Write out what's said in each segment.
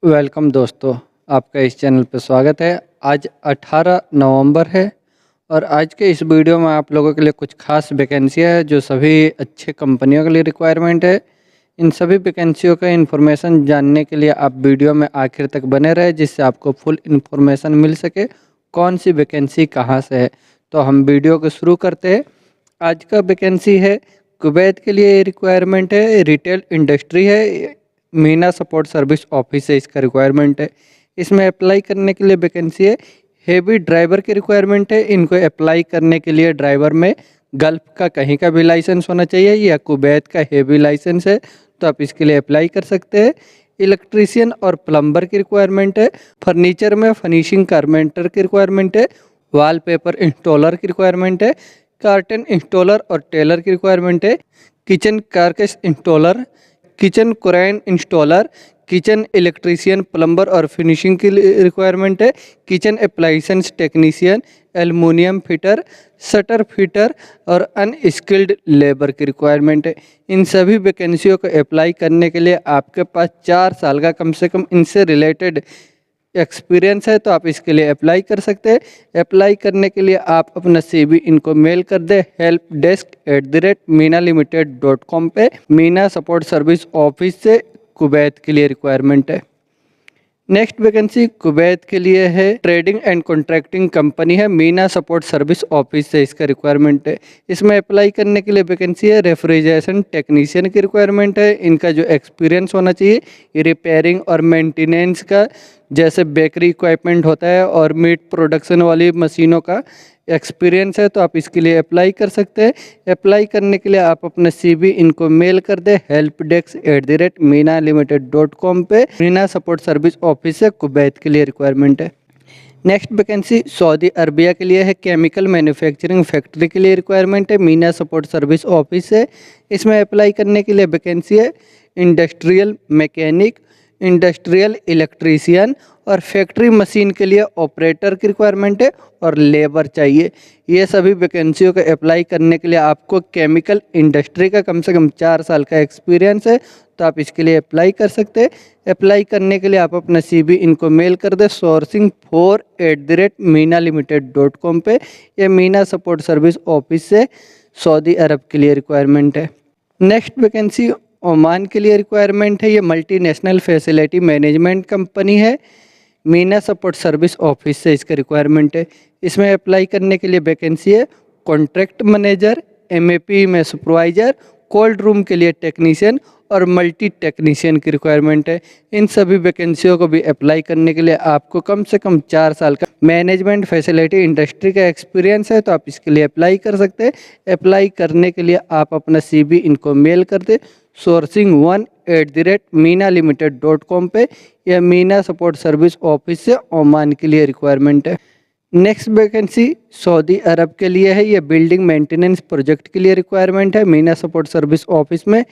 Welcome दोस्तों, आपका इस चैनल पर स्वागत है। आज 18 नवंबर है और आज के इस वीडियो में आप लोगों के लिए कुछ खास वैकेंसियाँ हैं जो सभी अच्छे कंपनियों के लिए रिक्वायरमेंट है। इन सभी वैकेंसियों का इन्फॉर्मेशन जानने के लिए आप वीडियो में आखिर तक बने रहे, जिससे आपको फुल इन्फॉर्मेशन मिल सके कौन सी वैकेंसी कहाँ से है। तो हम वीडियो को शुरू करते हैं। आज का वैकेंसी है कुवैत के लिए रिक्वायरमेंट है, रिटेल इंडस्ट्री है, मीना सपोर्ट सर्विस ऑफिस से इसका रिक्वायरमेंट है। इसमें अप्लाई करने के लिए वैकेंसी है। हेवी ड्राइवर की रिक्वायरमेंट है। इनको अप्लाई करने के लिए ड्राइवर में गल्फ का कहीं का भी लाइसेंस होना चाहिए या कुवैत का हेवी लाइसेंस है, तो आप इसके लिए अप्लाई कर सकते हैं। इलेक्ट्रीशियन और प्लम्बर की रिक्वायरमेंट है। फर्नीचर में फिनिशिंग कारपेंटर की रिक्वायरमेंट है। वॉलपेपर इंस्टॉलर की रिक्वायरमेंट है। कार्टन इंस्टॉलर और टेलर की रिक्वायरमेंट है। किचन कारकेस इंस्टॉलर, किचन कुरैन इंस्टॉलर, किचन इलेक्ट्रीशियन, प्लम्बर और फिनिशिंग की रिक्वायरमेंट है। Kitchen appliance technician, aluminium fitter, shutter fitter और अनस्किल्ड लेबर की रिक्वायरमेंट है। इन सभी वैकेंसियों को अप्लाई करने के लिए आपके पास 4 साल का कम से कम इनसे रिलेटेड एक्सपीरियंस है, तो आप इसके लिए अप्लाई कर सकते हैं। अप्लाई करने के लिए आप अपना CV इनको मेल कर दें helpdesk@minaLimited.com पे। मीना सपोर्ट सर्विस ऑफिस से कुवैत के लिए रिक्वायरमेंट है। नेक्स्ट वैकेंसी कुवैत के लिए है, ट्रेडिंग एंड कॉन्ट्रैक्टिंग कंपनी है, मीना सपोर्ट सर्विस ऑफिस से इसका रिक्वायरमेंट है। इसमें अप्लाई करने के लिए वैकेंसी है, रेफ्रिजरेशन टेक्नीशियन की रिक्वायरमेंट है। इनका जो एक्सपीरियंस होना चाहिए रिपेयरिंग और मेंटेनेंस का, जैसे बेकरी इक्विपमेंट होता है और मीट प्रोडक्शन वाली मशीनों का एक्सपीरियंस है, तो आप इसके लिए अप्लाई कर सकते हैं। अप्लाई करने के लिए आप अपना CV इनको मेल कर दें helpdesk@minaLimited.com पे। मीना सपोर्ट सर्विस ऑफिस से कुवैत के लिए रिक्वायरमेंट है। नेक्स्ट वैकेंसी सऊदी अरबिया के लिए है, केमिकल मैन्युफैक्चरिंग फैक्ट्री के लिए रिक्वायरमेंट है, मीना सपोर्ट सर्विस ऑफिस से। इसमें अप्लाई करने के लिए वैकेंसी है इंडस्ट्रियल मैकेनिक, इंडस्ट्रियल इलेक्ट्रीशियन और फैक्ट्री मशीन के लिए ऑपरेटर की रिक्वायरमेंट है और लेबर चाहिए। ये सभी वैकेंसियों को अप्लाई करने के लिए आपको केमिकल इंडस्ट्री का कम से कम 4 साल का एक्सपीरियंस है, तो आप इसके लिए अप्लाई कर सकते हैं। अप्लाई करने के लिए आप अपना CV इनको मेल कर दें sourcing4@minaLimited.com पे। ये मीना सपोर्ट सर्विस ऑफिस से सऊदी अरब के लिए रिक्वायरमेंट है। नेक्स्ट वैकेंसी ओमान के लिए रिक्वायरमेंट है। ये मल्टीनेशनल फैसिलिटी मैनेजमेंट कंपनी है, मीना सपोर्ट सर्विस ऑफिस से इसका रिक्वायरमेंट है। इसमें अप्लाई करने के लिए वैकेंसी है कॉन्ट्रैक्ट मैनेजर, MAP में सुपरवाइजर, कोल्ड रूम के लिए टेक्नीशियन और मल्टी टेक्नीशियन की रिक्वायरमेंट है। इन सभी वैकेंसियों को भी अप्लाई करने के लिए आपको कम से कम 4 साल का मैनेजमेंट फैसिलिटी इंडस्ट्री का एक्सपीरियंस है, तो आप इसके लिए अप्लाई कर सकते हैं। अप्लाई करने के लिए आप अपना CV इनको मेल कर दें sourcing1@minaLimited.com पे। यह मीना सपोर्ट सर्विस ऑफिस से ओमान के लिए रिक्वायरमेंट है। नेक्स्ट वैकेंसी सऊदी अरब के लिए है, ये बिल्डिंग मेंटेनेंस प्रोजेक्ट के लिए रिक्वायरमेंट है, मीना सपोर्ट सर्विस ऑफिस में।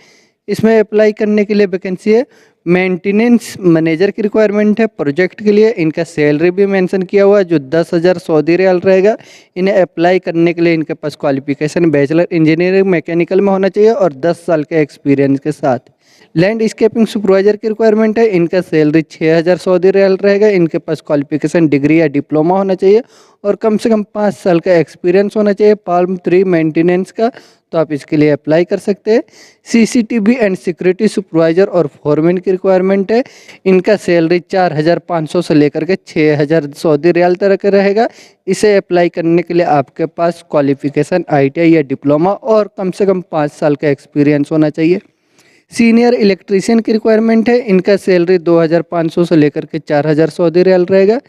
इसमें अप्लाई करने के लिए वैकेंसी है मेंटेनेंस मैनेजर की रिक्वायरमेंट है प्रोजेक्ट के लिए। इनका सैलरी भी मेंशन किया हुआ है जो 10,000 सऊदी रियाल रहेगा। इन्हें अप्लाई करने के लिए इनके पास क्वालिफिकेशन बैचलर इंजीनियरिंग मैकेनिकल में होना चाहिए और 10 साल के एक्सपीरियंस के साथ। लैंडस्केपिंग सुपरवाइजर की रिक्वायरमेंट है। इनका सैलरी 6,000 सऊदी रियाल रहेगा। इनके पास क्वालिफिकेशन डिग्री या डिप्लोमा होना चाहिए और कम से कम 5 साल का एक्सपीरियंस होना चाहिए पाल्म 3 मेंटेनेंस का, तो आप इसके लिए अप्लाई कर सकते हैं। CCTV एंड सिक्योरिटी सुपरवाइजर और फोरमैन की रिक्वायरमेंट है। इनका सैलरी 4,500 से लेकर के 6,000 सऊदी रियाल तक रहेगा। इसे अप्लाई करने के लिए आपके पास क्वालिफिकेशन ITI या डिप्लोमा और कम से कम 5 साल का एक्सपीरियंस होना चाहिए। सीनियर इलेक्ट्रीशियन की रिक्वायरमेंट है। इनका सैलरी 2,500 से लेकर के 4,000 सऊदी रियाल रहेगा।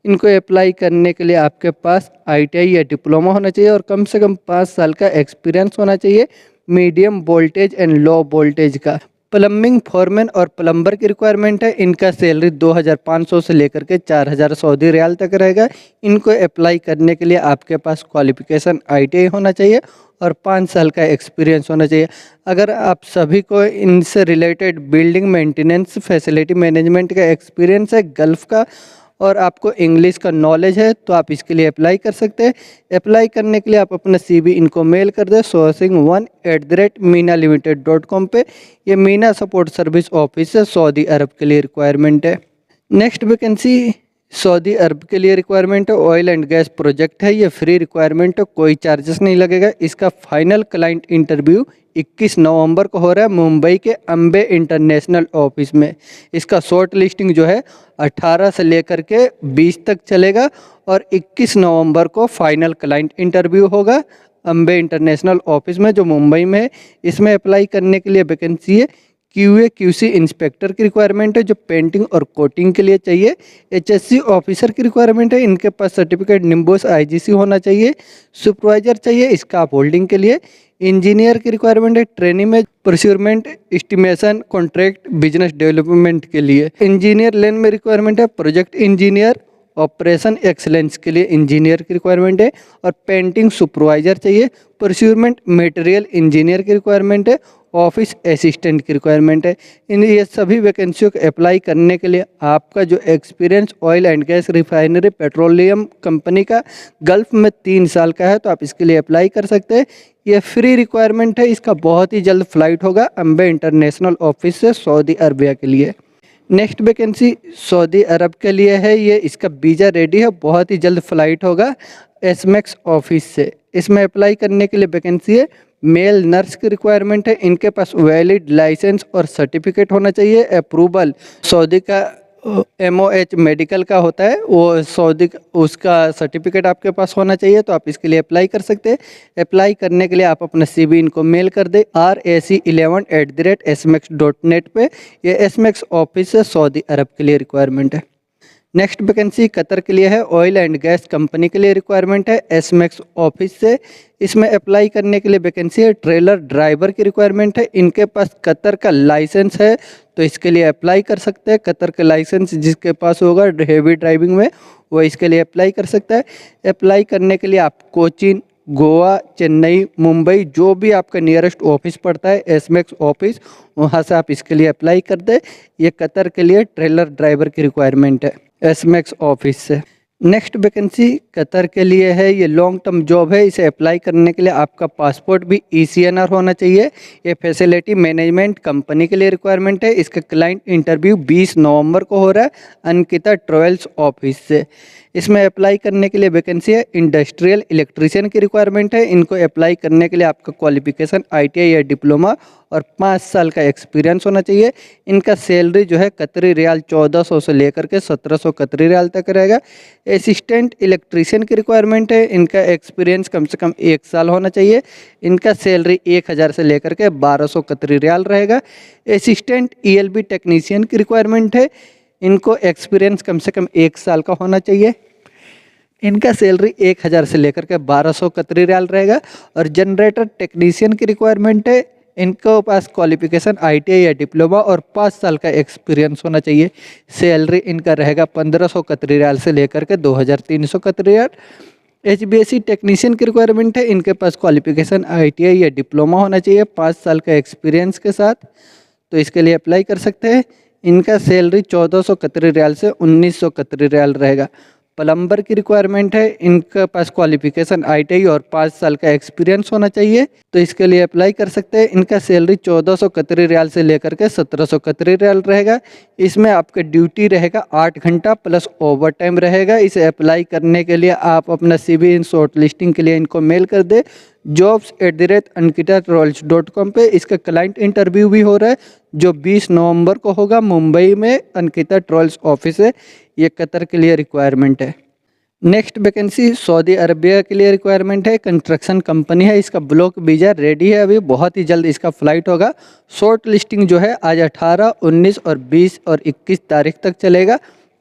इनको अप्लाई करने के लिए आपके पास ITI या डिप्लोमा होना चाहिए और कम से कम 5 साल का एक्सपीरियंस होना चाहिए medium voltage and low voltage का। प्लम्बिंग फोरमैन और प्लम्बर की रिक्वायरमेंट है। इनका सैलरी 2,500 से लेकर के 4,000 सऊदी रियाल तक रहेगा। इनको अप्लाई करने के लिए आपके पास क्वालिफिकेशन ITI होना चाहिए और 5 साल का एक्सपीरियंस होना चाहिए। अगर आप सभी को इनसे related building maintenance facility management का एक्सपीरियंस है, गल्फ का, और आपको इंग्लिश का नॉलेज है, तो आप इसके लिए अप्लाई कर सकते हैं। अप्लाई करने के लिए आप अपना CV इनको मेल कर दें sourcing1@minaLimited.com पे। ये मीना सपोर्ट सर्विस ऑफिस है, सऊदी अरब के लिए रिक्वायरमेंट है। नेक्स्ट वैकेंसी सऊदी अरब के लिए रिक्वायरमेंट है, ऑयल एंड गैस प्रोजेक्ट है, ये फ्री रिक्वायरमेंट है, कोई चार्जेस नहीं लगेगा। इसका फाइनल क्लाइंट इंटरव्यू 21 नवंबर को हो रहा है मुंबई के अम्बे इंटरनेशनल ऑफिस में। इसका शॉर्ट लिस्टिंग जो है 18 से लेकर के 20 तक चलेगा और 21 नवंबर को फाइनल क्लाइंट इंटरव्यू होगा अम्बे इंटरनेशनल ऑफिस में जो मुंबई में है। इसमें अप्लाई करने के लिए वैकेंसी है QA QC इंस्पेक्टर की रिक्वायरमेंट है जो पेंटिंग और कोटिंग के लिए चाहिए। HSC ऑफिसर की रिक्वायरमेंट है, इनके पास सर्टिफिकेट निम्बोस IGC होना चाहिए। सुपरवाइजर चाहिए स्टाफ होल्डिंग के लिए। इंजीनियर की रिक्वायरमेंट है ट्रेनिंग में procurement estimation contract business development के लिए। इंजीनियर लेन में रिक्वायरमेंट है प्रोजेक्ट इंजीनियर ऑपरेशन एक्सलेंस के लिए इंजीनियर की रिक्वायरमेंट है और पेंटिंग सुपरवाइजर चाहिए। प्रोक्योरमेंट मटेरियल इंजीनियर की रिक्वायरमेंट है, ऑफिस असिस्टेंट की रिक्वायरमेंट है। इन ये सभी वैकेंसियों को अप्लाई करने के लिए आपका जो experience oil and gas refinery petroleum company का गल्फ में 3 साल का है तो आप इसके लिए अप्लाई कर सकते हैं। ये फ्री रिक्वायरमेंट है, इसका बहुत ही जल्द फ्लाइट होगा अम्बे इंटरनेशनल ऑफिस से सऊदी अरबिया के लिए। नेक्स्ट वैकेंसी सऊदी अरब के लिए है, ये इसका वीज़ा रेडी है, बहुत ही जल्द फ्लाइट होगा एसमेक्स ऑफिस से। इसमें अप्लाई करने के लिए वैकेंसी है मेल नर्स की रिक्वायरमेंट है, इनके पास वैलिड लाइसेंस और सर्टिफिकेट होना चाहिए। अप्रूवल सऊदी का MOH मेडिकल का होता है, वो सऊदी उसका सर्टिफिकेट आपके पास होना चाहिए तो आप इसके लिए अप्लाई कर सकते हैं। अप्लाई करने के लिए आप अपना CV इनको मेल कर दें rac11@smax.net पे। ये SMAX ऑफिस है सऊदी अरब के लिए रिक्वायरमेंट है। नेक्स्ट वैकेंसी कतर के लिए है, ऑयल एंड गैस कंपनी के लिए रिक्वायरमेंट है SMAX ऑफिस से। इसमें अप्लाई करने के लिए वैकेंसी है ट्रेलर ड्राइवर की रिक्वायरमेंट है, इनके पास कतर का लाइसेंस है तो इसके लिए अप्लाई कर सकते हैं। कतर का लाइसेंस जिसके पास होगा हेवी ड्राइविंग में वो इसके लिए अप्लाई कर सकता है। अप्लाई करने के लिए आप कोचीन, गोवा, चेन्नई, मुंबई जो भी आपका नियरेस्ट ऑफिस पड़ता है SMAX ऑफिस वहाँ से आप इसके लिए अप्लाई कर दें। ये कतर के लिए ट्रेलर ड्राइवर की रिक्वायरमेंट है SMAX ऑफिस से। नेक्स्ट वैकेंसी कतर के लिए है, ये लॉन्ग टर्म जॉब है, इसे अप्लाई करने के लिए आपका पासपोर्ट भी ECNR होना चाहिए। ये फैसिलिटी मैनेजमेंट कंपनी के लिए रिक्वायरमेंट है। इसका क्लाइंट इंटरव्यू 20 नवंबर को हो रहा है अंकिता ट्रेवल्स ऑफिस से। इसमें अप्लाई करने के लिए वैकेंसी है इंडस्ट्रियल इलेक्ट्रीशियन की रिक्वायरमेंट है, इनको अप्लाई करने के लिए आपका क्वालिफिकेशन ITI या डिप्लोमा और 5 साल का एक्सपीरियंस होना चाहिए। इनका सैलरी जो है कतरी रियाल 1400 से लेकर के 1700 कतरी रियाल तक रहेगा। असिस्टेंट इलेक्ट्रीशियन की रिक्वायरमेंट है, इनका एक्सपीरियंस कम से कम 1 साल होना चाहिए। इनका सैलरी 1000 से लेकर के 1200 कतरी रियाल रहेगा। असिस्टेंट ELB टेक्नीशियन की रिक्वायरमेंट है, इनको एक्सपीरियंस कम से कम 1 साल का होना चाहिए। इनका सैलरी 1000 से लेकर के 1200 कतरी रियाल रहेगा। और जनरेटर टेक्नीशियन की रिक्वायरमेंट है, इनको पास क्वालिफिकेशन ITI या डिप्लोमा और 5 साल का एक्सपीरियंस होना चाहिए। सैलरी इनका रहेगा 1500 कतरी रियाल से लेकर के 2300 कतरी रियाल। HVAC टेक्नीशियन की रिक्वायरमेंट है, इनके पास क्वालिफिकेशन ITI या डिप्लोमा होना चाहिए 5 साल का एक्सपीरियंस के साथ तो इसके लिए अप्लाई कर सकते हैं। इनका सैलरी 1400 कतरी रियाल से 1900 कतरी रियाल रहेगा। प्लम्बर की रिक्वायरमेंट है, इनके पास क्वालिफिकेशन ITI और 5 साल का एक्सपीरियंस होना चाहिए तो इसके लिए अप्लाई कर सकते हैं। इनका सैलरी 1400 कतरी रियाल से लेकर के 1700 कतरी रियाल रहेगा। इसमें आपका ड्यूटी रहेगा 8 घंटा प्लस ओवर टाइम रहेगा। इसे अप्लाई करने के लिए आप अपना CV इन शॉर्ट लिस्टिंग के लिए इनको मेल कर दे jobs@ankitatrolls.com पे। इसका क्लाइंट इंटरव्यू भी हो रहा है जो 20 नवंबर को होगा मुंबई में अंकिता ट्रोल्स ऑफिस है। ये कतर के लिए रिक्वायरमेंट है। नेक्स्ट वैकेंसी सऊदी अरबिया के लिए रिक्वायरमेंट है, कंस्ट्रक्शन कंपनी है, इसका ब्लॉक वीज़ा रेडी है, अभी बहुत ही जल्द इसका फ्लाइट होगा। शॉर्ट लिस्टिंग जो है आज 18, 19 और 20 और 21 तारीख तक चलेगा।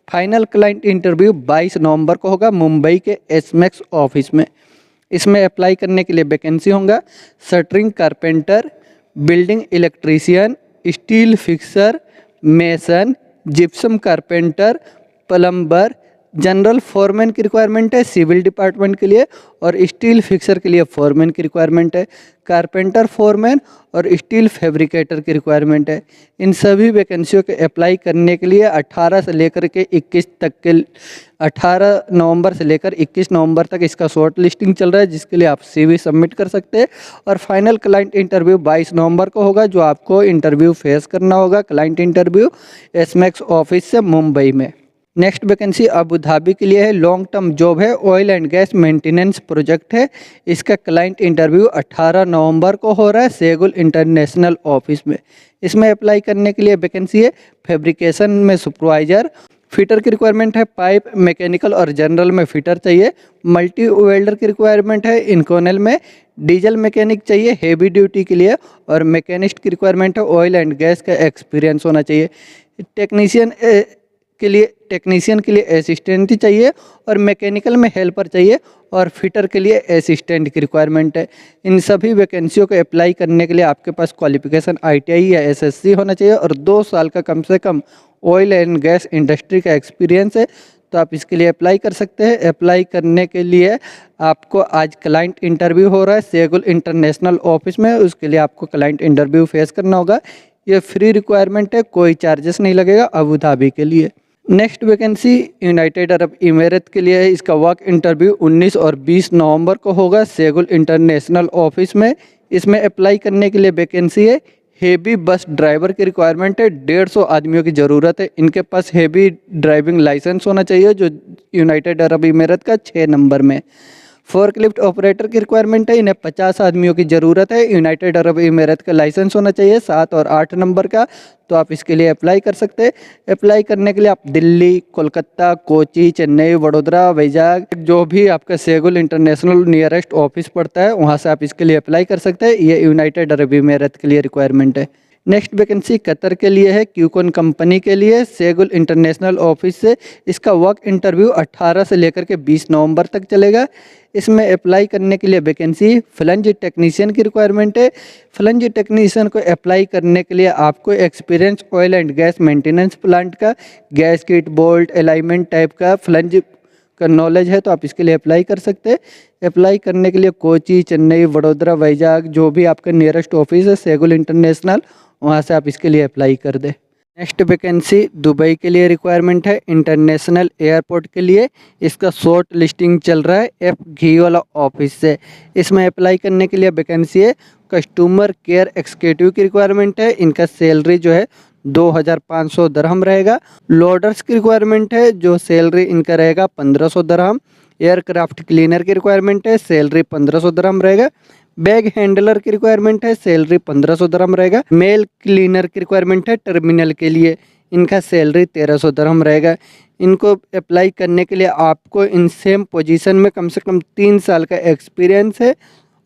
फाइनल क्लाइंट इंटरव्यू 22 नवंबर को होगा मुंबई के SMAX ऑफिस में। इसमें अप्लाई करने के लिए वैकेंसी होगा shuttering carpenter, building electrician, steel fixer, mason, gypsum carpenter, plumber, general foreman की रिक्वायरमेंट है सिविल डिपार्टमेंट के लिए, और स्टील फिक्सर के लिए फोरमैन की रिक्वायरमेंट है। कारपेंटर फोरमैन और स्टील फैब्रिकेटर की रिक्वायरमेंट है। इन सभी वैकेंसियों के अप्लाई करने के लिए 18 से लेकर के 21 तक के 18 नवंबर से लेकर 21 नवंबर तक इसका शॉर्ट लिस्टिंग चल रहा है, जिसके लिए आप CV सबमिट कर सकते हैं। और फाइनल क्लाइंट इंटरव्यू 22 नवंबर को होगा, जो आपको इंटरव्यू फेस करना होगा, क्लाइंट इंटरव्यू एसमैक्स ऑफिस से मुंबई में। नेक्स्ट वैकेंसी अबू धाबी के लिए है, लॉन्ग टर्म जॉब है, oil and gas maintenance project है। इसका क्लाइंट इंटरव्यू 18 नवंबर को हो रहा है सेगुल इंटरनेशनल ऑफिस में। इसमें अप्लाई करने के लिए वैकेंसी है फैब्रिकेशन में सुपरवाइजर, फिटर की रिक्वायरमेंट है, पाइप मैकेनिकल और जनरल में फिटर चाहिए, मल्टी वेल्डर की रिक्वायरमेंट है, इनकोनल में डीजल मैकेनिक चाहिए हेवी ड्यूटी के लिए, और मैकेनिस्ट की रिक्वायरमेंट है, ऑयल एंड गैस का एक्सपीरियंस होना चाहिए। टेक्नीशियन के लिए असिस्टेंट चाहिए, और मैकेनिकल में हेल्पर चाहिए, और फिटर के लिए असिस्टेंट की रिक्वायरमेंट है। इन सभी वैकेंसियों को अप्लाई करने के लिए आपके पास क्वालिफिकेशन ITI या SSC होना चाहिए, और 2 साल का कम से कम ऑयल एंड गैस इंडस्ट्री का एक्सपीरियंस है। तो आप इसके लिए अप्लाई कर सकते हैं। अप्लाई करने के लिए आपको आज क्लाइंट इंटरव्यू हो रहा है सेगुल इंटरनेशनल ऑफिस में, उसके लिए आपको क्लाइंट इंटरव्यू फेस करना होगा। ये फ्री रिक्वायरमेंट है, कोई चार्जेस नहीं लगेगा अबू धाबी के लिए। Next vacancy United Arab emirate के लिए है। इसका वर्क इंटरव्यू 19 और 20 नवंबर को होगा सेगुल इंटरनेशनल ऑफिस में। इसमें अप्लाई करने के लिए वैकेंसी है हेवी बस ड्राइवर की रिक्वायरमेंट है, 150 आदमियों की ज़रूरत है। इनके पास हेवी ड्राइविंग लाइसेंस होना चाहिए, जो यूनाइटेड अरब इमिरेट का 6 नंबर में। फोर्कलिफ्ट ऑपरेटर की रिक्वायरमेंट है, इन्हें 50 आदमियों की ज़रूरत है। यूनाइटेड अरब इमिरेट का लाइसेंस होना चाहिए 7 और 8 नंबर का। तो आप इसके लिए अप्लाई कर सकते हैं। अप्लाई करने के लिए आप दिल्ली, कोलकाता, कोची, चेन्नई, वडोदरा, वैजाग, जो भी आपका सेगुल इंटरनेशनल नियरेस्ट ऑफिस पड़ता है, वहाँ से आप इसके लिए अप्लाई कर सकते हैं। ये यूनाइटेड अरब इमिरेट के लिए रिक्वायरमेंट है। नेक्स्ट वैकेंसी कतर के लिए है, क्यूकॉन कंपनी के लिए सेगुल इंटरनेशनल ऑफिस से। इसका वर्क इंटरव्यू 18 से लेकर के 20 नवंबर तक चलेगा। इसमें अप्लाई करने के लिए वैकेंसी फ्लंज टेक्नीशियन की रिक्वायरमेंट है। फ्लंज टेक्नीशियन को अप्लाई करने के लिए आपको experience oil and gas maintenance plant का, gas kit, bolt, alignment type का फ्लंज का नॉलेज है, तो आप इसके लिए अप्लाई कर सकते हैं। अप्लाई करने के लिए कोची, चेन्नई, वडोदरा, वैजाग, जो भी आपका नियरेस्ट ऑफिस है सेगुल इंटरनेशनल, वहाँ से आप इसके लिए अप्लाई कर दें। नेक्स्ट वैकेंसी दुबई के लिए रिक्वायरमेंट है इंटरनेशनल एयरपोर्ट के लिए। इसका शॉर्ट लिस्टिंग चल रहा है F घी वाला ऑफिस से। इसमें अप्लाई करने के लिए वैकेंसी है कस्टमर केयर एग्जीक्यूटिव की रिक्वायरमेंट है। इनका सैलरी जो है 2500 दरहम रहेगा। लोडर्स की रिक्वायरमेंट है, जो सैलरी इनका रहेगा 1500 दरहम। एयरक्राफ्ट क्लीनर की रिक्वायरमेंट है, सैलरी 1500 दरहम रहेगा। बैग हैंडलर की रिक्वायरमेंट है, सैलरी 1500 दरहम रहेगा। मेल क्लीनर की रिक्वायरमेंट है टर्मिनल के लिए, इनका सैलरी 1300 दरहम रहेगा। इनको अप्लाई करने के लिए आपको इन सेम पोजीशन में कम से कम 3 साल का एक्सपीरियंस है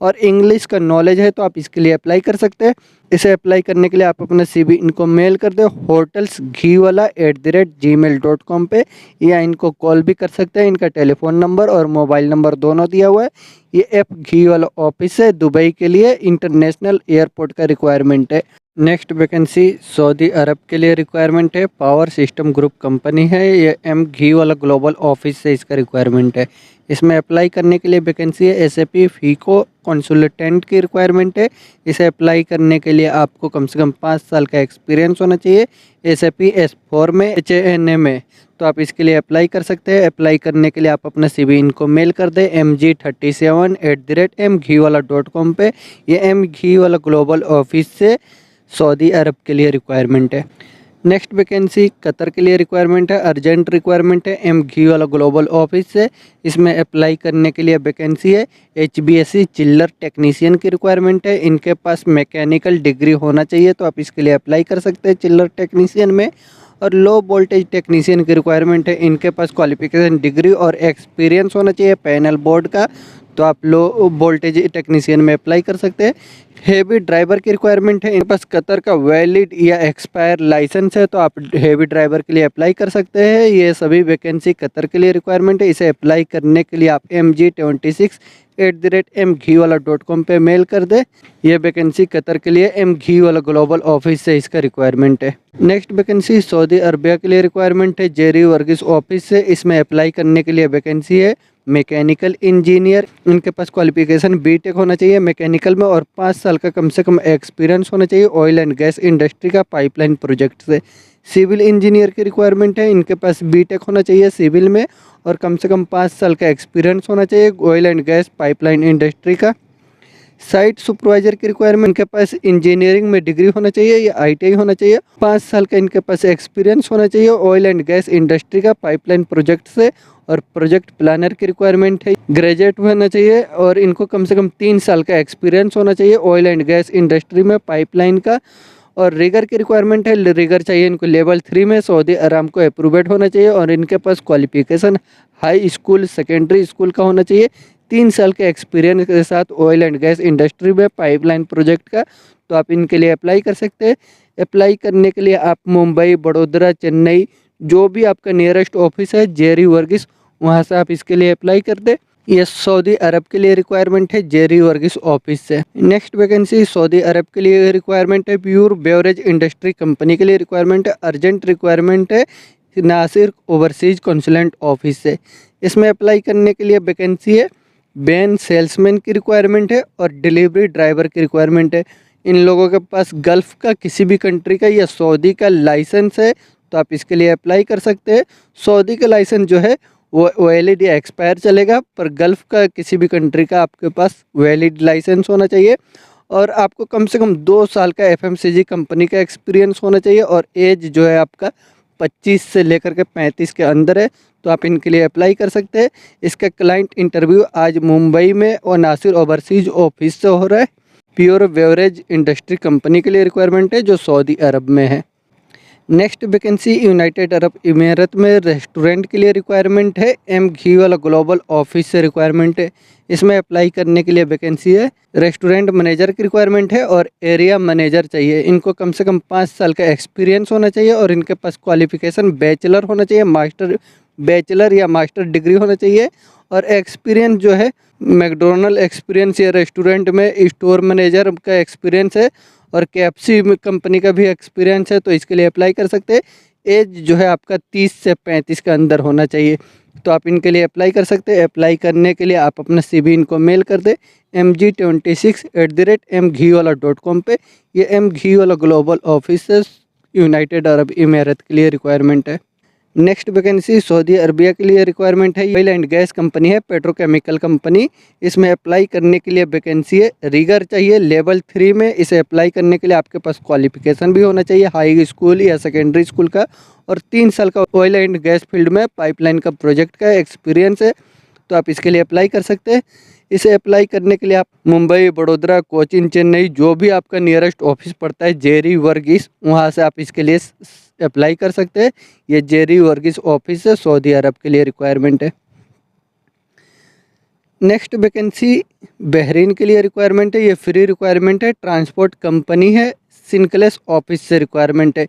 और इंग्लिश का नॉलेज है, तो आप इसके लिए अप्लाई कर सकते हैं। इसे अप्लाई करने के लिए आप अपना CV इनको मेल कर दो hotelsghiwala@gmail.com पे, या इनको कॉल भी कर सकते हैं। इनका टेलीफोन नंबर और मोबाइल नंबर दोनों दिया हुआ है। ये F घी वाला ऑफिस है दुबई के लिए, इंटरनेशनल एयरपोर्ट का रिक्वायरमेंट है। नेक्स्ट वैकेंसी सऊदी अरब के लिए रिक्वायरमेंट है, पावर सिस्टम ग्रुप कंपनी है। ये M घी वाला ग्लोबल ऑफिस से इसका रिक्वायरमेंट है। इसमें अप्लाई करने के लिए वैकेंसी है SAP फीको कंसल्टेंट की रिक्वायरमेंट है। इसे अप्लाई करने के लिए आपको कम से कम 5 साल का एक्सपीरियंस होना चाहिए SAP S4 में, HANA में, तो आप इसके लिए अप्लाई कर सकते हैं। अप्लाई करने के लिए आप अपना CV इनको मेल कर दें mg37@mghiwala.com पे। ये M घी वाला ग्लोबल ऑफिस से सऊदी अरब के लिए रिक्वायरमेंट है। नेक्स्ट वैकेंसी कतर के लिए रिक्वायरमेंट है, अर्जेंट रिक्वायरमेंट है M घी वाला ग्लोबल ऑफिस से। इसमें अप्लाई करने के लिए वैकेंसी है HBSC चिल्लर टेक्नीशियन की रिक्वायरमेंट है। इनके पास मैकेनिकल डिग्री होना चाहिए, तो आप इसके लिए अप्लाई कर सकते हैं चिल्लर टेक्नीशियन में। और लो वोल्टेज टेक्नीशियन की रिक्वायरमेंट है। इनके पास क्वालिफिकेशन डिग्री और एक्सपीरियंस होना चाहिए पैनल बोर्ड का, तो आप लो वोल्टेज टेक्नीशियन में अप्लाई कर सकते हैं। हेवी ड्राइवर की रिक्वायरमेंट है, इनके पास कतर का वैलिड या एक्सपायर लाइसेंस है, तो आप हेवी ड्राइवर के लिए अप्लाई कर सकते हैं। ये सभी वैकेंसी कतर के लिए रिक्वायरमेंट है। इसे अप्लाई करने के लिए आप mg26@mghiwala.com पे मेल कर दें। ये वैकेंसी कतर के लिए mghiwala ग्लोबल ऑफिस से इसका रिक्वायरमेंट है। नेक्स्ट वैकेंसी सऊदी अरबिया के लिए रिक्वायरमेंट है, जेरी वर्गीस ऑफिस से। इसमें अप्लाई करने के लिए वैकेंसी है मैकेनिकल इंजीनियर। इनके पास क्वालिफिकेशन बीटेक होना चाहिए मैकेनिकल में और 5 साल का कम से कम एक्सपीरियंस होना चाहिए ऑयल एंड गैस इंडस्ट्री का पाइपलाइन प्रोजेक्ट से। सिविल इंजीनियर की रिक्वायरमेंट है, इनके पास बीटेक होना चाहिए सिविल में और कम से कम 5 साल का एक्सपीरियंस होना चाहिए oil and gas pipeline industry का। साइट सुपरवाइजर की रिक्वायरमेंट, इनके पास इंजीनियरिंग में डिग्री होना चाहिए या आईटीआई होना चाहिए, 5 साल का इनके पास एक्सपीरियंस होना चाहिए ऑयल एंड गैस इंडस्ट्री का पाइपलाइन प्रोजेक्ट से। और प्रोजेक्ट प्लानर की रिक्वायरमेंट है, ग्रेजुएट होना चाहिए और इनको कम से कम 3 साल का एक्सपीरियंस होना चाहिए ऑयल एंड गैस इंडस्ट्री में पाइपलाइन का। और रिगर की रिक्वायरमेंट है, रिगर चाहिए इनको लेवल 3 में सऊदी अरामको अप्रूव्ड होना चाहिए और इनके पास qualification high school secondary school का होना चाहिए, 3 साल के एक्सपीरियंस के साथ ऑयल एंड गैस इंडस्ट्री में पाइपलाइन प्रोजेक्ट का। तो आप इनके लिए अप्लाई कर सकते हैं। अप्लाई करने के लिए आप मुंबई, बड़ोदरा, चेन्नई, जो भी आपका नियरेस्ट ऑफिस है जेरी वर्गीस, वहाँ से आप इसके लिए अप्लाई कर दे। ये सऊदी अरब के लिए रिक्वायरमेंट है जेरी वर्गीस ऑफिस से। नेक्स्ट वैकेंसी सऊदी अरब के लिए रिक्वायरमेंट है प्योर बेवरेज इंडस्ट्री कंपनी के लिए रिक्वायरमेंट है। अर्जेंट रिक्वायरमेंट है नासिर ओवरसीज कंसुलेंट ऑफिस से। इसमें अप्लाई करने के लिए वैकेंसी है वैन सेल्समैन की रिक्वायरमेंट है और डिलीवरी ड्राइवर की रिक्वायरमेंट है। इन लोगों के पास गल्फ़ का किसी भी कंट्री का या सऊदी का लाइसेंस है, तो आप इसके लिए अप्लाई कर सकते हैं। सऊदी का लाइसेंस जो है वो वैलिड या एक्सपायर चलेगा, पर गल्फ़ का किसी भी कंट्री का आपके पास वैलिड लाइसेंस होना चाहिए और आपको कम से कम 2 साल का एफएमसीजी कंपनी का एक्सपीरियंस होना चाहिए और एज जो है आपका 25 से लेकर के 35 के अंदर है, तो आप इनके लिए अप्लाई कर सकते हैं। इसका क्लाइंट इंटरव्यू आज मुंबई में और नासिर ओवरसीज ऑफिस से हो रहा है। प्योर बेवरेज इंडस्ट्री कंपनी के लिए रिक्वायरमेंट है जो सऊदी अरब में है। नेक्स्ट वैकेंसी यूनाइटेड अरब इमारत में रेस्टोरेंट के लिए रिक्वायरमेंट है, mghiwala ग्लोबल ऑफिस से रिक्वायरमेंट है। इसमें अप्लाई करने के लिए वैकेंसी है रेस्टोरेंट मैनेजर की रिक्वायरमेंट है और एरिया मैनेजर चाहिए। इनको कम से कम 5 साल का एक्सपीरियंस होना चाहिए और इनके पास क्वालिफिकेशन बैचलर होना चाहिए, बैचलर या मास्टर डिग्री होना चाहिए और एक्सपीरियंस जो है मैकडोनल्ड एक्सपीरियंस या रेस्टोरेंट में स्टोर मैनेजर का एक्सपीरियंस है और केएफसी कंपनी का भी एक्सपीरियंस है, तो इसके लिए अप्लाई कर सकते हैं। एज जो है आपका 30 से 35 के अंदर होना चाहिए, तो आप इनके लिए अप्लाई कर सकते हैं। अप्लाई करने के लिए आप अपना CV इनको मेल कर दें mg26@mghiwala.com पे। ये mghiwala global office United Arab इमारत के लिए रिक्वायरमेंट है। नेक्स्ट वैकेंसी सऊदी अरबिया के लिए रिक्वायरमेंट है, ऑयल एंड गैस कंपनी है, पेट्रोकेमिकल कंपनी। इसमें अप्लाई करने के लिए वैकेंसी है रिगर चाहिए लेवल 3 में। इसे अप्लाई करने के लिए आपके पास क्वालिफिकेशन भी होना चाहिए हाई स्कूल या सेकेंडरी स्कूल का और 3 साल का ऑयल एंड गैस फील्ड में पाइपलाइन का प्रोजेक्ट का एक्सपीरियंस है, तो आप इसके लिए अप्लाई कर सकते हैं। इसे अप्लाई करने के लिए आप मुंबई, बड़ोदरा, कोचीन, चेन्नई, जो भी आपका नियरेस्ट ऑफिस पड़ता है जेरी वर्गीस, वहाँ से आप इसके लिए अप्लाई कर सकते हैं। ये जेरी वर्गीस ऑफिस है, सऊदी अरब के लिए रिक्वायरमेंट है। नेक्स्ट वैकेंसी बहरीन के लिए रिक्वायरमेंट है, ये फ्री रिक्वायरमेंट है, ट्रांसपोर्ट कंपनी है, सिनक्लेस ऑफिस से रिक्वायरमेंट है।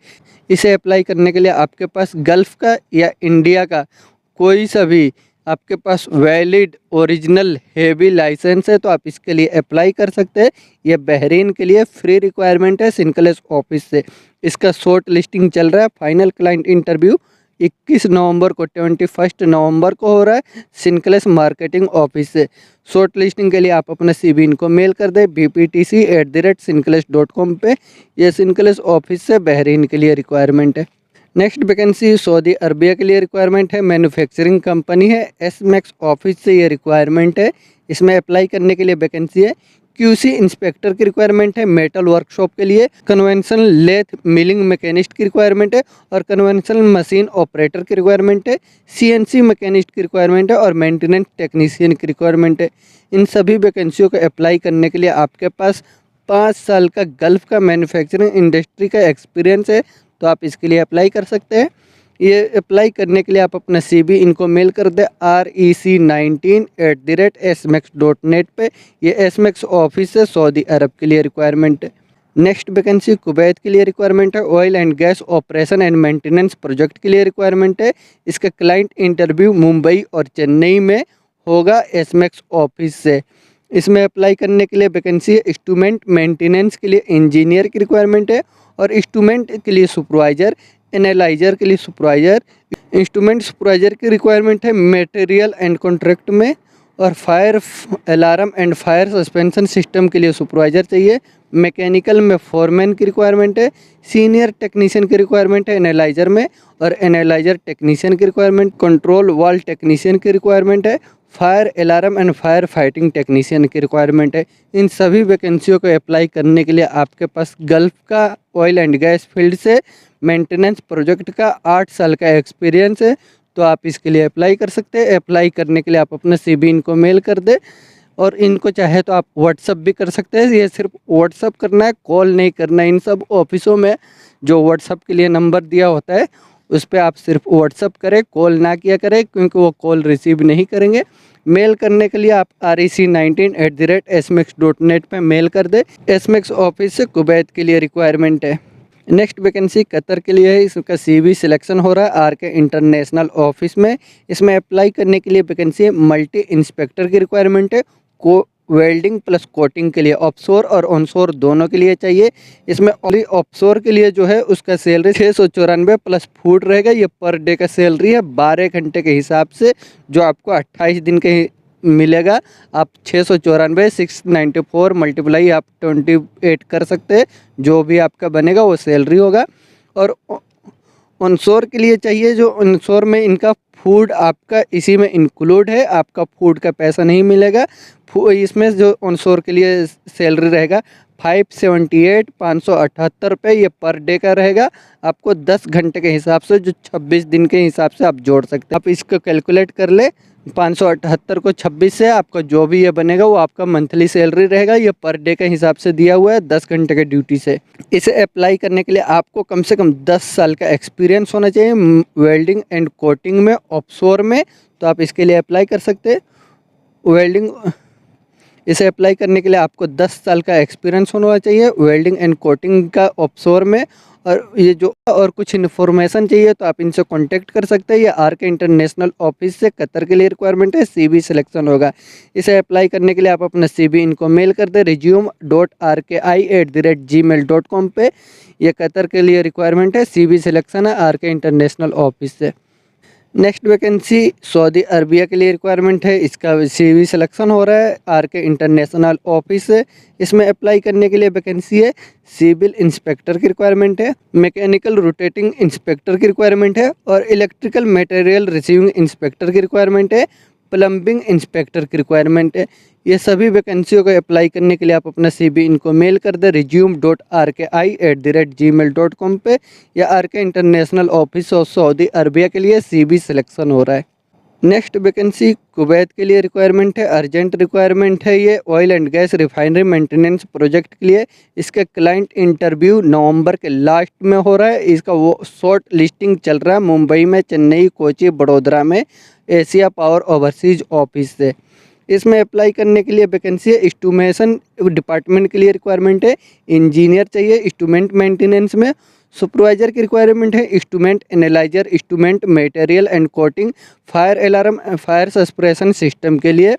इसे अप्लाई करने के लिए आपके पास गल्फ़ का या इंडिया का कोई सा भी आपके पास वैलिड ओरिजिनल हेवी लाइसेंस है, तो आप इसके लिए अप्लाई कर सकते हैं। यह बहरीन के लिए फ्री रिक्वायरमेंट है सिनक्लेस ऑफिस से। इसका शॉर्ट लिस्टिंग चल रहा है, फाइनल क्लाइंट इंटरव्यू 21 नवंबर को 21 नवंबर को हो रहा है सिनक्लेस मार्केटिंग ऑफिस से। शॉर्ट लिस्टिंग के लिए आप अपना CV इनको मेल कर दें bptc@sinclass.com पे। ये सिनक्लेस ऑफिस से बहरीन के लिए रिक्वायरमेंट है। नेक्स्ट वैकेंसी सऊदी अरबिया के लिए रिक्वायरमेंट है, मैन्युफैक्चरिंग कंपनी है, SMAX ऑफिस से ये रिक्वायरमेंट है। इसमें अप्लाई करने के लिए वैकेंसी है QC इंस्पेक्टर की रिक्वायरमेंट है, मेटल वर्कशॉप के लिए कन्वेंशनल लेथ मिलिंग मैकेनिस्ट की रिक्वायरमेंट है और कन्वेंशनल मशीन ऑपरेटर की रिक्वायरमेंट है, CNC मैकेनिस्ट की रिक्वायरमेंट है और मेंटेनेंस टेक्नीशियन की रिक्वायरमेंट है। इन सभी वैकेंसियों को अप्लाई करने के लिए आपके पास 5 साल का गल्फ़ का मैन्युफैक्चरिंग इंडस्ट्री का एक्सपीरियंस है, तो आप इसके लिए अप्लाई कर सकते हैं। ये अप्लाई करने के लिए आप अपना CV इनको मेल कर दे rec19@smax.net पे। ये SMAX ऑफिस है, सऊदी अरब के लिए रिक्वायरमेंट है। नेक्स्ट वैकेंसी कुवैत के लिए रिक्वायरमेंट है, oil and gas operation and maintenance project के लिए रिक्वायरमेंट है। इसका क्लाइंट इंटरव्यू मुंबई और चेन्नई में होगा SMAX ऑफिस से। इसमें अप्लाई करने के लिए वैकेंसी है, इंस्ट्रूमेंट मेंटेनेंस के लिए इंजीनियर की रिक्वायरमेंट है और इंस्ट्रूमेंट के लिए सुपरवाइजर, एनालाइजर के लिए सुपरवाइजर, इंस्ट्रूमेंट सुपरवाइजर की रिक्वायरमेंट है मटेरियल एंड कॉन्ट्रैक्ट में, और fire alarm and fire suspension system के लिए सुपरवाइजर चाहिए। मैकेनिकल में फोरमैन की रिक्वायरमेंट है, सीनियर टेक्नीशियन की रिक्वायरमेंट है एनालाइजर में, और एनालाइजर टेक्नीशियन की रिक्वायरमेंट, कंट्रोल वाल टेक्नीशियन की रिक्वायरमेंट है, fire alarm and fire fighting technician की रिक्वायरमेंट है। इन सभी वैकेंसियों को अप्लाई करने के लिए आपके पास गल्फ का ऑयल एंड गैस फील्ड से मेंटेनेंस प्रोजेक्ट का 8 साल का एक्सपीरियंस है, तो आप इसके लिए अप्लाई कर सकते हैं। अप्लाई करने के लिए आप अपना CV इनको मेल कर दे, और इनको चाहे तो आप व्हाट्सअप भी कर सकते हैं। ये सिर्फ व्हाट्सअप करना है, कॉल नहीं करना है। इन सब ऑफिसों में जो व्हाट्सअप के लिए नंबर दिया होता है उस पर आप सिर्फ व्हाट्सअप करें, कॉल ना किया करें, क्योंकि वो कॉल रिसीव नहीं करेंगे। मेल करने के लिए आप rec19@smax.net पे मेल कर दे। SMAX ऑफिस से कुवैत के लिए रिक्वायरमेंट है। नेक्स्ट वैकेंसी कतर के लिए है, इसका CV सिलेक्शन हो रहा है RK इंटरनेशनल ऑफिस में। इसमें अप्लाई करने के लिए वैकेंसी है, मल्टी इंस्पेक्टर की रिक्वायरमेंट है, को वेल्डिंग प्लस कोटिंग के लिए ऑफशोर और ऑनशोर दोनों के लिए चाहिए। इसमें ओनली ऑफशोर के लिए जो है उसका सैलरी 694 प्लस फूड रहेगा। ये पर डे का सैलरी है 12 घंटे के हिसाब से, जो आपको 28 दिन के मिलेगा। आप 694 694 मल्टीप्लाई आप 28 कर सकते हैं, जो भी आपका बनेगा वो सैलरी होगा। और ऑनशोर के लिए चाहिए, जो ऑनशोर में इनका फूड आपका इसी में इंक्लूड है, आपका फूड का पैसा नहीं मिलेगा। इसमें जो ऑनशोर के लिए सैलरी रहेगा 578 578 रुपये, ये पर डे का रहेगा। आपको 10 घंटे के हिसाब से, जो 26 दिन के हिसाब से आप जोड़ सकते हैं। आप इसको कैलकुलेट कर ले, 578 को 26 से आपका जो भी ये बनेगा वो आपका मंथली सैलरी रहेगा। ये पर डे के हिसाब से दिया हुआ है 10 घंटे के ड्यूटी से। इसे अप्लाई करने के लिए आपको कम से कम 10 साल का एक्सपीरियंस होना चाहिए वेल्डिंग एंड कोटिंग में, ऑफशोर में, तो आप इसके लिए अप्लाई कर सकते हैं। वेल्डिंग इसे अप्लाई करने के लिए आपको 10 साल का एक्सपीरियंस होना चाहिए वेल्डिंग एंड कोटिंग का ऑफशोर में। और ये जो और कुछ इन्फॉर्मेशन चाहिए तो आप इनसे कांटेक्ट कर सकते हैं। ये RK इंटरनेशनल ऑफिस से कतर के लिए रिक्वायरमेंट है, CV सिलेक्शन होगा। इसे अप्लाई करने के लिए आप अपना CV इनको मेल कर दें resume.rki@gmail.com पे। ये कतर के लिए रिक्वायरमेंट है, CV सिलेक्शन है RK इंटरनेशनल ऑफिस से। नेक्स्ट वैकेंसी सऊदी अरबिया के लिए रिक्वायरमेंट है, इसका CV सिलेक्शन हो रहा है RK इंटरनेशनल ऑफिस से। इसमें अप्लाई करने के लिए वैकेंसी है, सिविल इंस्पेक्टर की रिक्वायरमेंट है, मैकेनिकल रोटेटिंग इंस्पेक्टर की रिक्वायरमेंट है, और इलेक्ट्रिकल मटेरियल रिसीविंग इंस्पेक्टर की रिक्वायरमेंट है, प्लम्बिंग इंस्पेक्टर की रिक्वायरमेंट है। ये सभी वैकेंसियों को अप्लाई करने के लिए आप अपना CV इनको मेल कर दें resume.rki@gmail.com पे। या RK international office of Saudi Arabia के लिए CV सिलेक्शन हो रहा है। नेक्स्ट वैकेंसी कुवैत के लिए रिक्वायरमेंट है, अर्जेंट रिक्वायरमेंट है। ये oil and gas refinery maintenance project के लिए। इसका क्लाइंट इंटरव्यू नवंबर के लास्ट में हो रहा है। इसका वो शॉर्ट लिस्टिंग चल रहा है मुंबई में, चेन्नई, कोची, बड़ोदरा में, एशिया पावर ओवरसीज ऑफिस से। इसमें अप्लाई करने के लिए वैकेंसी है, इंस्ट्रूमेशन डिपार्टमेंट के लिए रिक्वायरमेंट है, इंजीनियर चाहिए इंस्ट्रूमेंट मेंटेनेंस में, सुपरवाइजर की रिक्वायरमेंट है, instrument analyser, instrument material and coating, fire alarm, fire suspension system के लिए,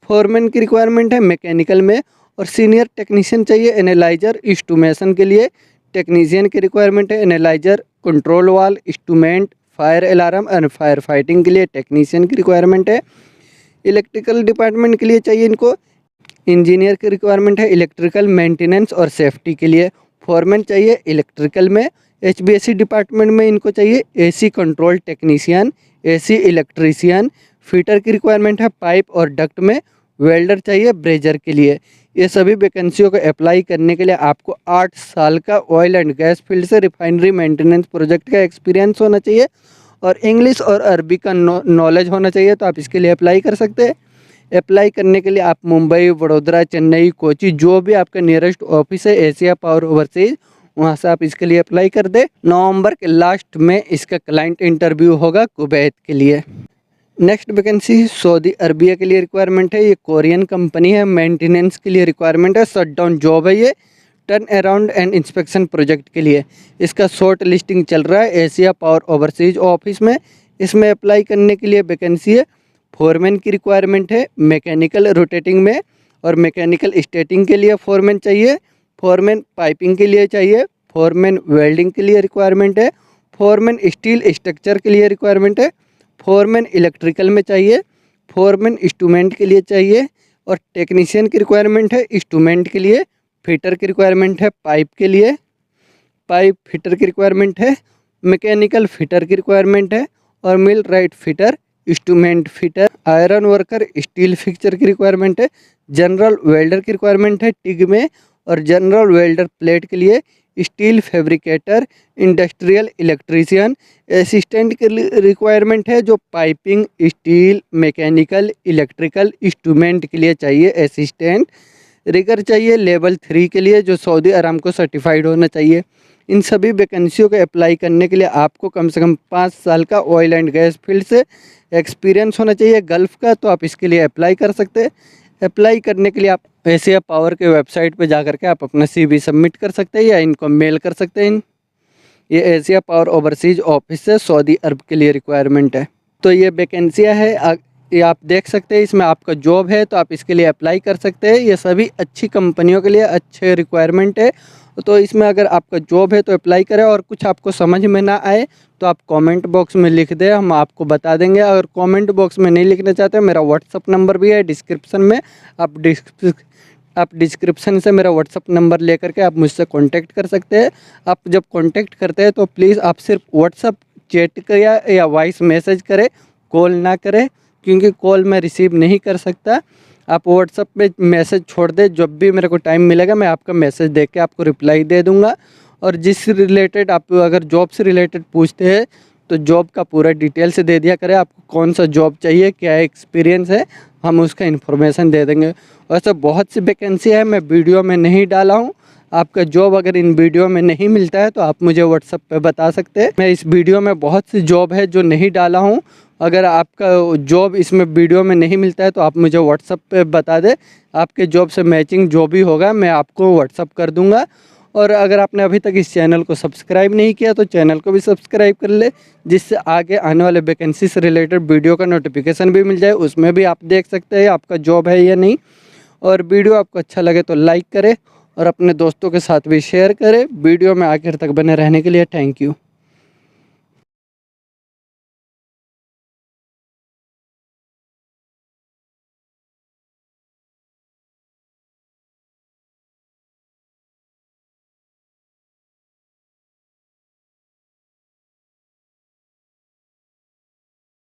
फोरमैन की रिक्वायरमेंट है मैकेनिकल में, और सीनियर टेक्नीशियन चाहिए एनालाइजर इंस्ट्रूमेशन के लिए। टेक्नीशियन की रिक्वायरमेंट है एनालाइजर, कंट्रोल वाल, instrument, fire alarm and fire fighting के लिए टेक्नीशियन की रिक्वायरमेंट है। इलेक्ट्रिकल डिपार्टमेंट के लिए चाहिए इनको इंजीनियर की रिक्वायरमेंट है, इलेक्ट्रिकल मेंटेनेंस और सेफ्टी के लिए। फोरमैन चाहिए इलेक्ट्रिकल में। HVAC डिपार्टमेंट में इनको चाहिए AC control technician, AC electrician. Fitter की रिक्वायरमेंट है पाइप और डक्ट में। वेल्डर चाहिए ब्रेजर के लिए। ये सभी वैकेंसियों को अप्लाई करने के लिए आपको 8 साल का ऑयल एंड गैस फील्ड से रिफाइनरी मेंटेनेंस प्रोजेक्ट का एक्सपीरियंस होना चाहिए, और इंग्लिश और अरबी का नॉलेज होना चाहिए, तो आप इसके लिए अप्लाई कर सकते हैं। अप्लाई करने के लिए आप मुंबई, वडोदरा, चेन्नई, कोची, जो भी आपका नियरेस्ट ऑफिस है एशिया पावर ओवरसीज, वहाँ से आप इसके लिए अप्लाई कर दे। नवंबर के लास्ट में इसका क्लाइंट इंटरव्यू होगा कुवैत के लिए। नेक्स्ट वैकेंसी सऊदी अरबिया के लिए रिक्वायरमेंट है। ये कोरियन कंपनी है, मेंटेनेंस के लिए रिक्वायरमेंट है, शट डाउन जॉब है ये, turn around and inspection project के लिए। इसका शॉर्ट लिस्टिंग चल रहा है एशिया पावर ओवरसीज ऑफिस में। इसमें अप्लाई करने के लिए वैकेंसी है, फोरमैन की रिक्वायरमेंट है, मैकेनिकल रोटेटिंग में और मैकेनिकल स्टेटिंग के लिए फोरमैन चाहिए, फोरमैन पाइपिंग के लिए चाहिए, फोरमैन वेल्डिंग के लिए रिक्वायरमेंट है, फोरमैन स्टील स्ट्रक्चर के लिए रिक्वायरमेंट है, फोरमैन इलेक्ट्रिकल में चाहिए, फोरमैन इंस्ट्रूमेंट के लिए चाहिए और टेक्नीशियन की रिक्वायरमेंट है इंस्ट्रूमेंट के लिए, फिटर की रिक्वायरमेंट है पाइप के लिए, पाइप फिटर की रिक्वायरमेंट है, मैकेनिकल फिटर की रिक्वायरमेंट है और millwright fitter, instrument fitter, iron worker, steel fixer की रिक्वायरमेंट है, जनरल वेल्डर की रिक्वायरमेंट है टिग में और जनरल वेल्डर प्लेट के लिए, steel fabricator, industrial electrician, assistant की रिक्वायरमेंट है जो piping, steel, mechanical, electrical, instrument के लिए चाहिए असिस्टेंट, रिगर चाहिए लेवल 3 के लिए जो सऊदी अरामको सर्टिफाइड होना चाहिए। इन सभी वैकेंसियों को अप्लाई करने के लिए आपको कम से कम 5 साल का ऑयल एंड गैस फील्ड से एक्सपीरियंस होना चाहिए गल्फ़ का, तो आप इसके लिए अप्लाई कर सकते हैं। अप्लाई करने के लिए आप एशिया पावर के वेबसाइट पे जा कर के आप अपना CV सबमिट कर सकते हैं या इनको मेल कर सकते हैं। ये एशिया पावर ओवरसीज ऑफिस से सऊदी अरब के लिए रिक्वायरमेंट है। तो ये वैकेंसियाँ है, ये आप देख सकते हैं, इसमें आपका जॉब है तो आप इसके लिए अप्लाई कर सकते हैं। ये सभी अच्छी कंपनियों के लिए अच्छे रिक्वायरमेंट है, तो इसमें अगर आपका जॉब है तो अप्लाई करें। और कुछ आपको समझ में ना आए तो आप कमेंट बॉक्स में लिख दें, हम आपको बता देंगे। अगर कमेंट बॉक्स में नहीं लिखना चाहते, मेरा व्हाट्सअप नंबर भी है डिस्क्रिप्शन में, आप डिस्क्रिप्शन से मेरा व्हाट्सअप नंबर लेकर के आप मुझसे कांटेक्ट कर सकते हैं। आप जब कांटेक्ट करते हैं तो प्लीज़ आप सिर्फ व्हाट्सअप चैट करें या वॉइस मैसेज करें, कॉल ना करें, क्योंकि कॉल मैं रिसीव नहीं कर सकता। आप व्हाट्सअप पे मैसेज छोड़ दें, जब भी मेरे को टाइम मिलेगा मैं आपका मैसेज देख के आपको रिप्लाई दे दूँगा। और जिस रिलेटेड आप अगर जॉब से रिलेटेड पूछते हैं तो जॉब का पूरा डिटेल से दे दिया करें, आपको कौन सा जॉब चाहिए, क्या एक्सपीरियंस है, हम उसका इन्फॉर्मेशन दे देंगे। वैसे बहुत सी वैकेंसी है, मैं वीडियो में नहीं डाला हूँ। आपका जॉब अगर इन वीडियो में नहीं मिलता है तो आप मुझे व्हाट्सएप पे बता सकते हैं। मैं इस वीडियो में बहुत सी जॉब है जो नहीं डाला हूँ, अगर आपका जॉब इसमें वीडियो में नहीं मिलता है तो आप मुझे व्हाट्सएप पे बता दें, आपके जॉब से मैचिंग जो भी होगा मैं आपको व्हाट्सएप कर दूँगा। और अगर आपने अभी तक इस चैनल को सब्सक्राइब नहीं किया तो चैनल को भी सब्सक्राइब कर ले, जिससे आगे आने वाले वैकेंसी से रिलेटेड वीडियो का नोटिफिकेशन भी मिल जाए, उसमें भी आप देख सकते हैं आपका जॉब है या नहीं। और वीडियो आपको अच्छा लगे तो लाइक करें और अपने दोस्तों के साथ भी शेयर करें। वीडियो में आखिर तक बने रहने के लिए थैंक यू।